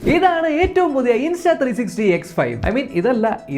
ഇതാണ് ഏറ്റവും പുതിയ Insta360X5.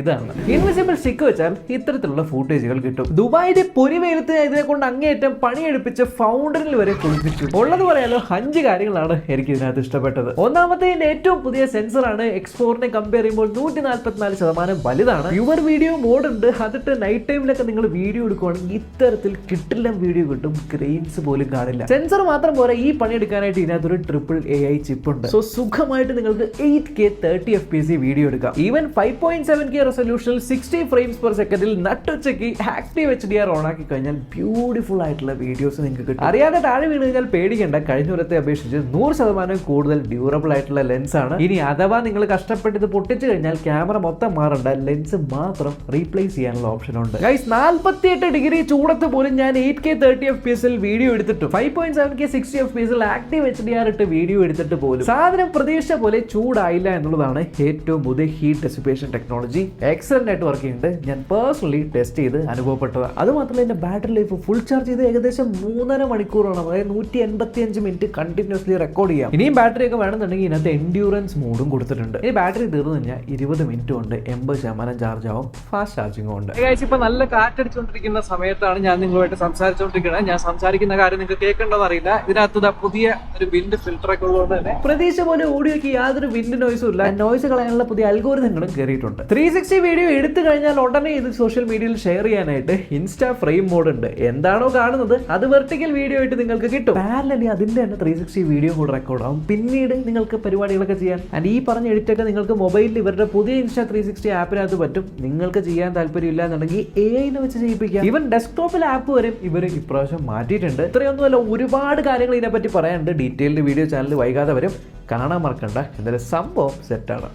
ഇതാണ് ഇൻവിസിബിൾ സ്റ്റിക്ക് വെച്ചാൽ ഇത്തരത്തിലുള്ള ഫൂട്ടേജുകൾ കിട്ടും. ദുബായിയുടെ പൊരിവെയിലത്ത് ഇതിനെ കൊണ്ട് അങ്ങേയറ്റം പണിയെടുപ്പിച്ച് ഫൗണ്ടനിൽ വരെ കുളിപ്പിച്ചു. ഉള്ളത് പറയാലോ 5 കാര്യങ്ങളാണ് എനിക്ക് ഇതിനകത്ത് ഇഷ്ടപ്പെട്ടത്. ഒന്നാമത്തെ ഏറ്റവും പുതിയ സെൻസറാണ്. X4നെ കമ്പയർ ചെയ്യുമ്പോൾ 144% വലുതാണ്. പ്യുവർ വീഡിയോ മോഡ് ഉണ്ട്. അതിട്ട് നൈറ്റ് ടൈമിലൊക്കെ നിങ്ങൾ വീഡിയോ എടുക്കുവാണെങ്കിൽ ഇത്തരത്തിൽ കിട്ടില്ല വീഡിയോ കിട്ടും. ഗ്രെയിൻസ് പോലും കാണില്ല. സെൻസർ മാത്രം പോരാ, ഈ പണിയെടുക്കാനായിട്ട് ഇതിനകത്തൊരു AAA ചിപ്പ് ഉണ്ട്. സോ സുഖമായിട്ട് നിങ്ങൾക്ക് 8K 30fps വീഡിയോ എടുക്കാം. ഈവൻ 5.7K റെസൊല്യൂഷനിൽ 60 frames per secondൽ നട്ടുച്ചയ്ക്ക് ആക്റ്റീവ് HDR ഓൺ ആക്കി കഴിഞ്ഞാൽ ബ്യൂട്ടിഫുൾ ആയിട്ടുള്ള വീഡിയോസ് നിങ്ങൾക്ക് കിട്ടും. അറിയാതെ താഴെ വീണ് കഴിഞ്ഞാൽ പേടിക്കേണ്ട. കഴിഞ്ഞ വർഷത്തെ അപേക്ഷിച്ച് 100% കൂടുതൽ ഡ്യൂറബിൾ ആയിട്ടുള്ള ലെൻസ് ആണ്. ഇനി അഥവാ നിങ്ങൾ കഷ്ടപ്പെട്ട് പൊട്ടിച്ചു കഴിഞ്ഞാൽ ക്യാമറ മൊത്തം മാറണ്ട, ലെൻസ് മാത്രം റീപ്ലേസ് ചെയ്യാനുള്ള ഓപ്ഷൻ ഉണ്ട്. ഗൈസ് 48 ഡിഗ്രി ചൂടത്ത് പോലും ഞാൻ 8K 30fps വീഡിയോ എടുത്തിട്ടു 5.7K 60fps ആക്റ്റീവ് HDR ഇട്ട് വീഡിയോ എടുത്തിട്ട് പോലും സാധനം പ്രതീക്ഷിച്ച പോലെ ചൂടായില്ല എന്നുള്ളതാണ് ഏറ്റവും പുതിയ ഹീറ്റ് ഡെസിപ്പേഷൻ ടെക്നോളജി. എക്സലന്റ് ആയിട്ട് വർക്ക് ചെയ്യുന്നുണ്ട്. ഞാൻ പേഴ്സണലി ടെസ്റ്റ് ചെയ്ത് അനുഭവപ്പെട്ടത്. അതുമാത്രമല്ല എന്റെ ബാറ്ററി ലൈഫ് ഫുൾ ചാർജ് ചെയ്ത് ഏകദേശം 3.5 മണിക്കൂറാണ്. അതായത് 185 മിനിറ്റ് കണ്ടിന്യൂസ്ലി റെക്കോർഡ് ചെയ്യാം. ഇനിയും ബാറ്ററി ഒക്കെ വേണമെന്നുണ്ടെങ്കിൽ ഇതിനകത്ത് എൻഡ്യൂറൻസ് മോഡും കൊടുത്തിട്ടുണ്ട്. ഈ ബാറ്ററി തീർന്നു കഴിഞ്ഞാൽ 20 മിനിറ്റ് കൊണ്ട് 80% ചാർജ് ആവും. ഫാസ്റ്റ് ചാർജിംഗ് ഉണ്ട്. ഇപ്പൊ നല്ല കാറ്റടിച്ചുകൊണ്ടിരിക്കുന്ന സമയത്താണ് ഞാൻ നിങ്ങളുമായിട്ട് സംസാരിച്ചുകൊണ്ടിരിക്കുന്നത്. ഞാൻ സംസാരിക്കുന്ന കാര്യം നിങ്ങൾക്ക് കേൾക്കേണ്ടത് അറിയില്ല. ഇതിനകത്ത് പുതിയ ഒരു വിൻഡ് ഫിൽറ്റർ ഒക്കെ ഉള്ളതുകൊണ്ട് തന്നെ പ്രതീക്ഷ പോലെ ഓഡിയോക്ക് യാതൊരു വിൻഡ് നോയ്സും ഇല്ല. നോയ്സ് കളയാനുള്ള പുതിയ അൽഗോരിതങ്ങളും കയറിയിട്ടുണ്ട്. 360 വീഡിയോ എടുത്തു കഴിഞ്ഞാൽ ഉടനെ ഇത് സോഷ്യൽ മീഡിയയിൽ ഷെയർ ചെയ്യാനായിട്ട് ഇൻസ്റ്റാ ഫ്രെയിം മോഡ് ഉണ്ട്. എന്താണോ കാണുന്നത് അത് വെർട്ടിക്കൽ വീഡിയോ ആയിട്ട് നിങ്ങൾക്ക് കിട്ടും. പാരലലി അതിന്റെ തന്നെ 360 വീഡിയോ കൂടെ റെക്കോർഡ് ആവും. പിന്നീട് നിങ്ങൾക്ക് പരിപാടികളൊക്കെ ചെയ്യാൻ ആൻഡ് ഈ പറഞ്ഞ എഡിറ്റ് ഒക്കെ നിങ്ങൾക്ക് മൊബൈലിൽ ഇവരുടെ പുതിയ Insta360 ആപ്പിനകത്ത് പറ്റും. നിങ്ങൾക്ക് ചെയ്യാൻ താല്പര്യമില്ല എന്നുണ്ടെങ്കിൽ AI വെച്ച് ചെയ്യിപ്പിക്കാം. ഈവൻ ഡെസ്ക്ടോപ്പിൽ ആപ്പ് വരെ ഇവർ ഇപ്രാവശ്യം മാറ്റിയിട്ടുണ്ട്. ഇത്രയൊന്നുമല്ല, ഒരുപാട് കാര്യങ്ങൾ ഇതിനെപ്പറ്റി പറയാനുണ്ട്. ഡീറ്റെയിൽഡ് വീഡിയോ ചാനൽ വൈകാതെ വരും. കാണാൻ മറക്കണ്ട. എന്തായാലും സംഭവം സെറ്റാണ്.